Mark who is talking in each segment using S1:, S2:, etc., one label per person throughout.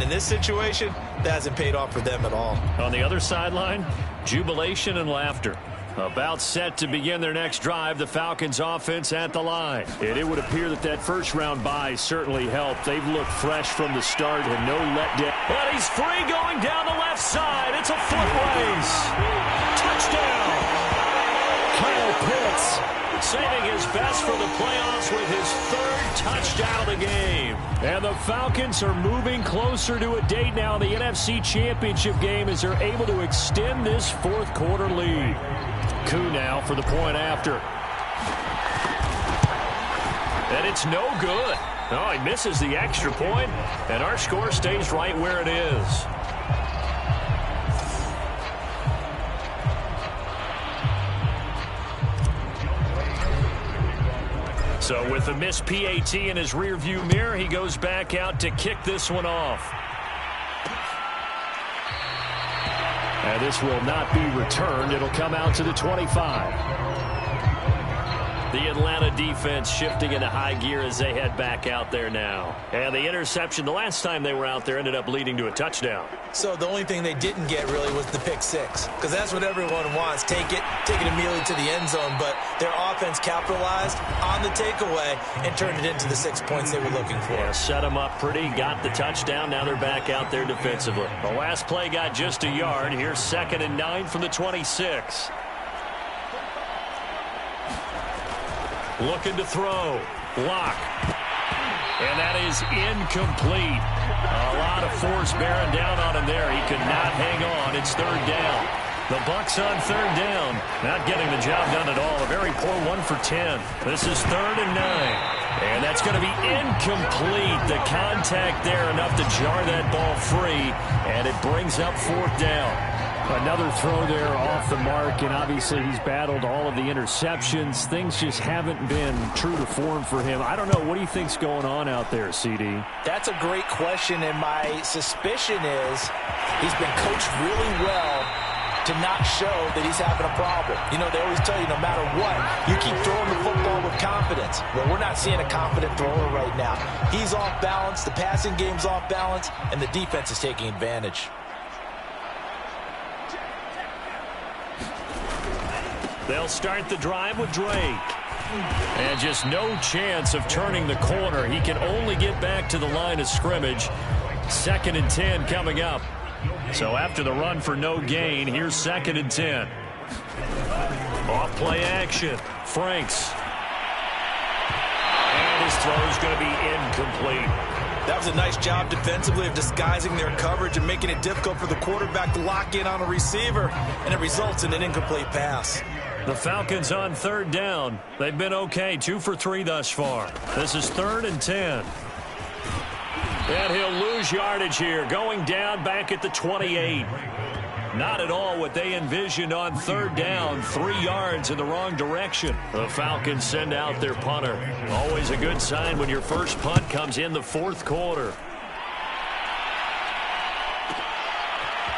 S1: in this situation, that hasn't paid off for them at all.
S2: On the other sideline, jubilation and laughter. About set to begin their next drive, the Falcons offense at the line. And it would appear that that first-round bye certainly helped. They've looked fresh from the start and no letdown. But he's free going down the left side. It's a foot race. Touchdown. Kyle Pitts saving his best for the playoffs with his third touchdown of the game. And the Falcons are moving closer to a date now in the NFC Championship game as they're able to extend this fourth-quarter lead. Coup now for the point after. And it's no good. Oh, he misses the extra point, and our score stays right where it is. So with the missed PAT in his rearview mirror, he goes back out to kick this one off. And this will not be returned. It'll come out to the 25. The Atlanta defense shifting into high gear as they head back out there now. And the interception the last time they were out there ended up leading to a touchdown.
S1: So the only thing they didn't get really was the pick six, because that's what everyone wants. Take it immediately to the end zone. But their offense capitalized on the takeaway and turned it into the 6 points they were looking for.
S2: Yeah, set them up pretty, got the touchdown. Now they're back out there defensively. The last play got just a yard. Here's 2nd and 9 from the 26. Looking to throw. Block. And that is incomplete. A lot of force bearing down on him there. He could not hang on. It's 3rd down. The Bucs on 3rd down. Not getting the job done at all. A very poor 1 for 10. This is 3rd and 9. And that's going to be incomplete. The contact there enough to jar that ball free. And it brings up 4th down. Another throw there off the mark, and obviously he's battled all of the interceptions. Things just haven't been true to form for him. I don't know. What do you think's going on out there, CD?
S1: That's a great question, and my suspicion is he's been coached really well to not show that he's having a problem. You know, they always tell you no matter what, you keep throwing the football with confidence. Well, we're not seeing a confident thrower right now. He's off balance, the passing game's off balance, and the defense is taking advantage.
S2: They'll start the drive with Drake. And just no chance of turning the corner. He can only get back to the line of scrimmage. 2nd and 10 coming up. So after the run for no gain, here's 2nd and 10. Off play action. Franks. And his throw is going to be incomplete.
S1: That was a nice job defensively of disguising their coverage and making it difficult for the quarterback to lock in on a receiver, and it results in an incomplete pass.
S2: The Falcons on 3rd down. They've been okay, 2 for 3 thus far. This is 3rd and 10. And he'll lose yardage here, going down back at the 28. Not at all what they envisioned on 3rd down. 3 yards in the wrong direction. The Falcons send out their punter. Always a good sign when your first punt comes in the 4th quarter.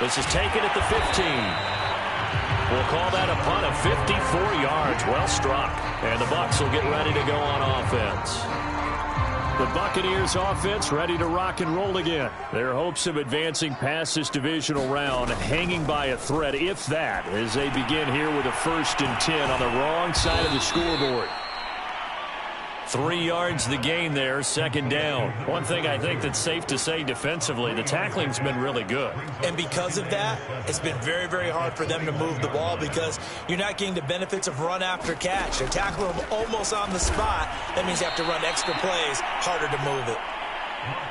S2: This is taken at the 15. We'll call that a punt of 54 yards. Well struck. And the Bucs will get ready to go on offense. The Buccaneers offense ready to rock and roll again. Their hopes of advancing past this divisional round hanging by a thread, if that, as they begin here with a 1st and 10 on the wrong side of the scoreboard. 3 yards the gain there, 2nd down. One thing I think that's safe to say defensively, the tackling's been really good.
S1: And because of that, it's been very, very hard for them to move the ball because you're not getting the benefits of run after catch. They're tackling them almost on the spot. That means you have to run extra plays, harder to move it.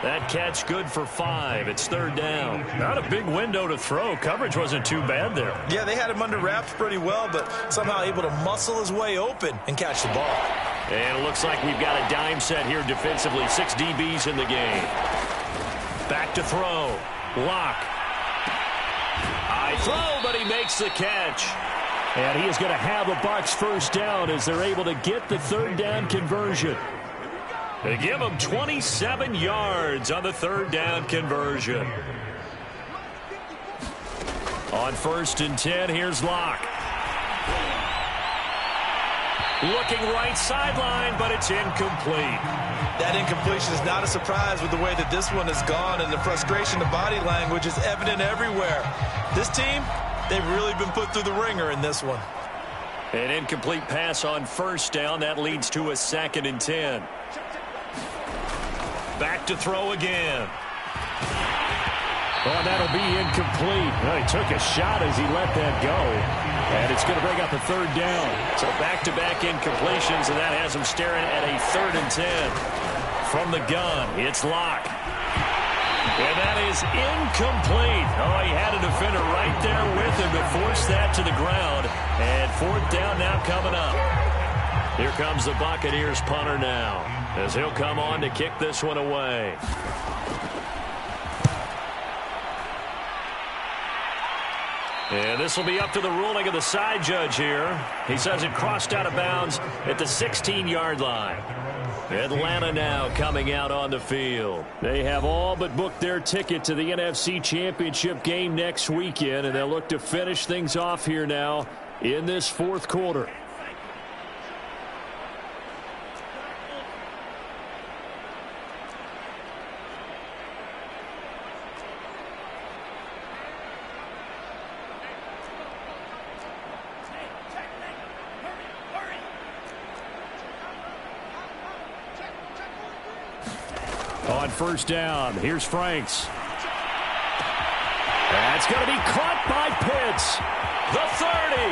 S2: That catch good for 5. It's 3rd down. Not a big window to throw. Coverage wasn't too bad there.
S1: Yeah, they had him under wraps pretty well, but somehow able to muscle his way open and catch the ball.
S2: And it looks like we've got a dime set here defensively. 6 DBs in the game. Back to throw. Lock. High throw, but he makes the catch. And he is going to have a Bucs 1st down as they're able to get the 3rd down conversion. They give him 27 yards on the 3rd down conversion. On 1st and 10, here's Locke. Looking right sideline, but it's incomplete.
S1: That incompletion is not a surprise with the way that this one has gone, and the frustration, the body language is evident everywhere. This team, they've really been put through the ringer in this one.
S2: An incomplete pass on first down. That leads to a 2nd and 10. Back to throw again. Oh, that'll be incomplete. Well, he took a shot as he let that go. And it's going to bring up a 3rd down. So back-to-back incompletions, and that has him staring at a 3rd and 10. From the gun, it's Locke. And that is incomplete. Oh, he had a defender right there with him to force that to the ground. And 4th down now coming up. Here comes the Buccaneers punter now, as he'll come on to kick this one away. And this will be up to the ruling of the side judge here. He says it crossed out of bounds at the 16-yard line. Atlanta now coming out on the field. They have all but booked their ticket to the NFC Championship game next weekend, and they'll look to finish things off here now in this 4th quarter. On first down, here's Franks. That's going to be caught by Pitts. The 30,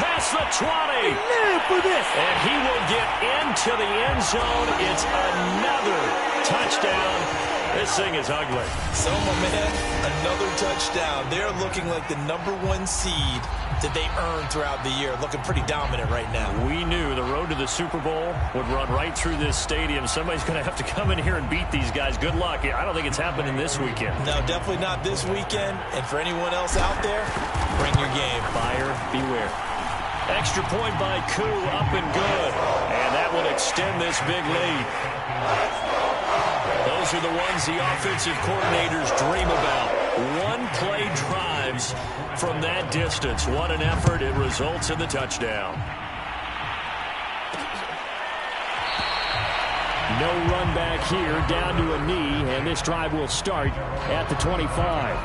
S2: past the 20. And he will get into the end zone. It's another touchdown. This thing is ugly.
S1: So, my man, another touchdown. They're looking like the #1 seed that they earned throughout the year. Looking pretty dominant right now.
S2: We knew the road to the Super Bowl would run right through this stadium. Somebody's going to have to come in here and beat these guys. Good luck. I don't think it's happening this weekend.
S1: No, definitely not this weekend. And for anyone else out there, bring your game.
S2: Buyer beware. Extra point by Koo, up and good. And that will extend this big lead. Those are the ones the offensive coordinators dream about. One-play drives from that distance. What an effort. It results in the touchdown. No run back here, down to a knee, and this drive will start at the 25.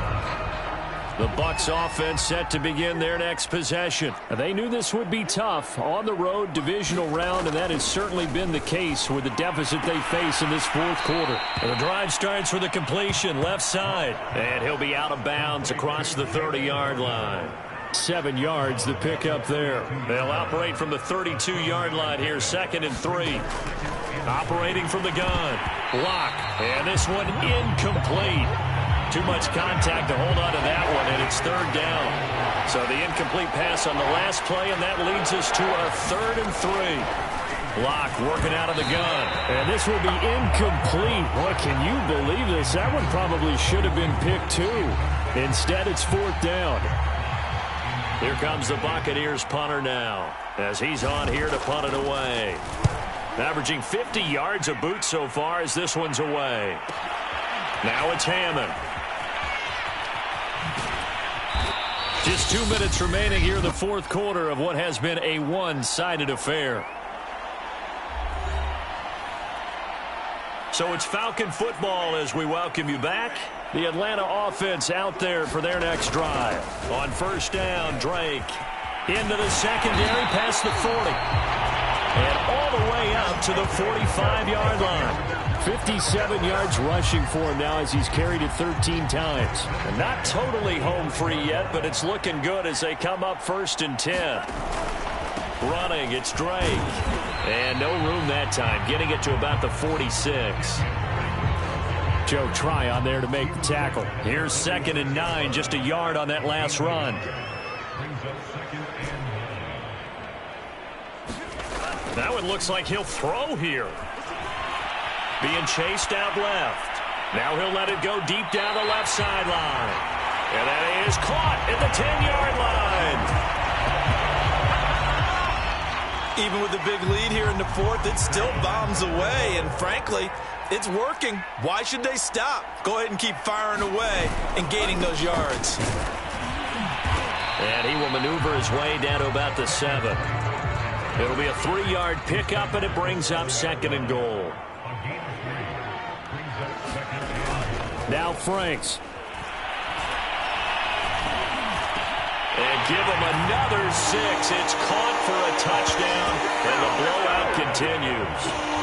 S2: The Bucs offense set to begin their next possession. They knew this would be tough on the road divisional round, and that has certainly been the case with the deficit they face in this 4th quarter. And the drive starts with a completion left side, and he'll be out of bounds across the 30-yard line. 7 yards the pick up there. They'll operate from the 32-yard line here, 2nd and 3. Operating from the gun. Block. And this one incomplete. Too much contact to hold on to that one, and it's 3rd down. So the incomplete pass on the last play, and that leads us to a 3rd and 3. Block working out of the gun. And this will be incomplete. Boy, can you believe this? That one probably should have been picked too. Instead, it's 4th down. Here comes the Buccaneers punter now, as he's on here to punt it away. Averaging 50 yards a boot so far as this one's away. Now it's Hammond. Just 2 minutes remaining here in the 4th quarter of what has been a one-sided affair. So it's Falcon football as we welcome you back. The Atlanta offense out there for their next drive. On first down, Drake into the secondary past the 40. And all the way up to the 45-yard line. 57 yards rushing for him now as he's carried it 13 times. And not totally home free yet, but it's looking good as they come up 1st and 10. Running, it's Drake. And no room that time, getting it to about the 46. Joe Tryon there to make the tackle. Here's 2nd and 9, just a yard on that last run. Now it looks like he'll throw here. Being chased out left. Now he'll let it go deep down the left sideline. And that is caught at the 10-yard line.
S1: Even with the big lead here in the 4th, it still bombs away. And frankly, it's working. Why should they stop? Go ahead and keep firing away and gaining those yards.
S2: And he will maneuver his way down to about the 7. It'll be a 3-yard pickup, and it brings up 2nd and goal. Now Franks. And give him another 6. It's caught for a touchdown, and the blowout continues.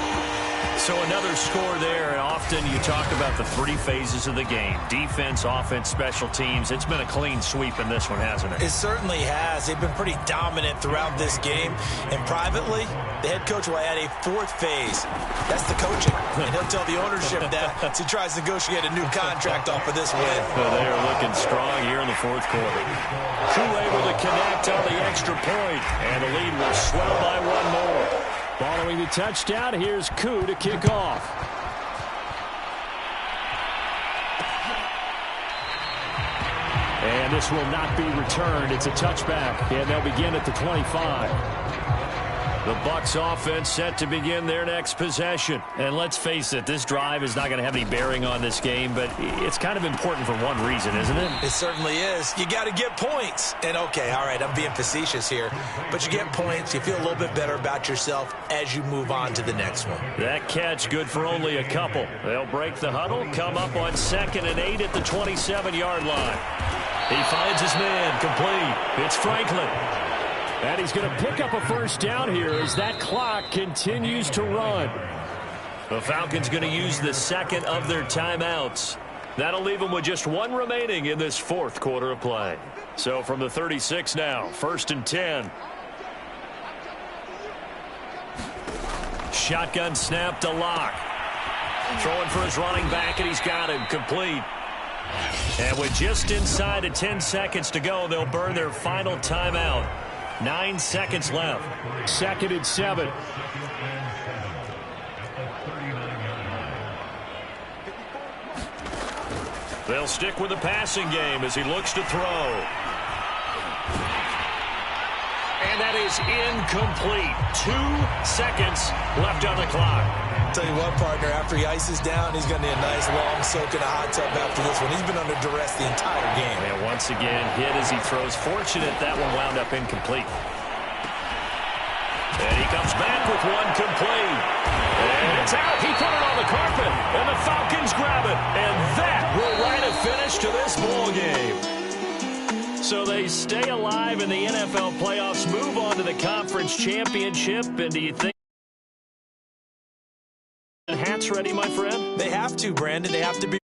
S2: So another score there, and often you talk about the 3 phases of the game. Defense, offense, special teams. It's been a clean sweep in this one, hasn't it?
S1: It certainly has. They've been pretty dominant throughout this game. And privately, the head coach will add a 4th phase. That's the coaching. And he'll tell the ownership that as he tries to negotiate a new contract off of this win.
S2: Well, they are looking strong here in the 4th quarter. Koo able to connect on the extra point, and the lead will swell by 1 more. Following the touchdown, here's Koo to kick off. And this will not be returned. It's a touchback, and they'll begin at the 25. The Bucs offense set to begin their next possession. And let's face it, this drive is not going to have any bearing on this game, but it's kind of important for one reason, isn't it?
S1: It certainly is. You got to get points. And, okay, all right, I'm being facetious here, but you get points. You feel a little bit better about yourself as you move on to the next one.
S2: That catch good for only a couple. They'll break the huddle, come up on 2nd and 8 at the 27-yard line. He finds his man, complete. It's Franklin. And he's going to pick up a first down here as that clock continues to run. The Falcons going to use the 2nd of their timeouts. That'll leave them with just 1 remaining in this 4th quarter of play. So from the 36 now, 1st and 10. Shotgun snap to Locke. Throwing for his running back, and he's got him complete. And with just inside of 10 seconds to go, they'll burn their final timeout. 9 seconds left. 2nd and 7. They'll stick with the passing game as he looks to throw. And that is incomplete. 2 seconds left on the clock.
S1: Tell you what, partner, after he ices down, he's going to need a nice long soak in a hot tub after this one. He's been under duress the entire game.
S2: And once again, hit as he throws. Fortunate that one wound up incomplete. And he comes back with one complete. And it's out. He put it on the carpet. And the Falcons grab it. And that will write a finish to this ball game. So they stay alive in the NFL playoffs, move on to the conference championship. And do you think hats ready, my friend?
S1: They have to, Brandon. They have to be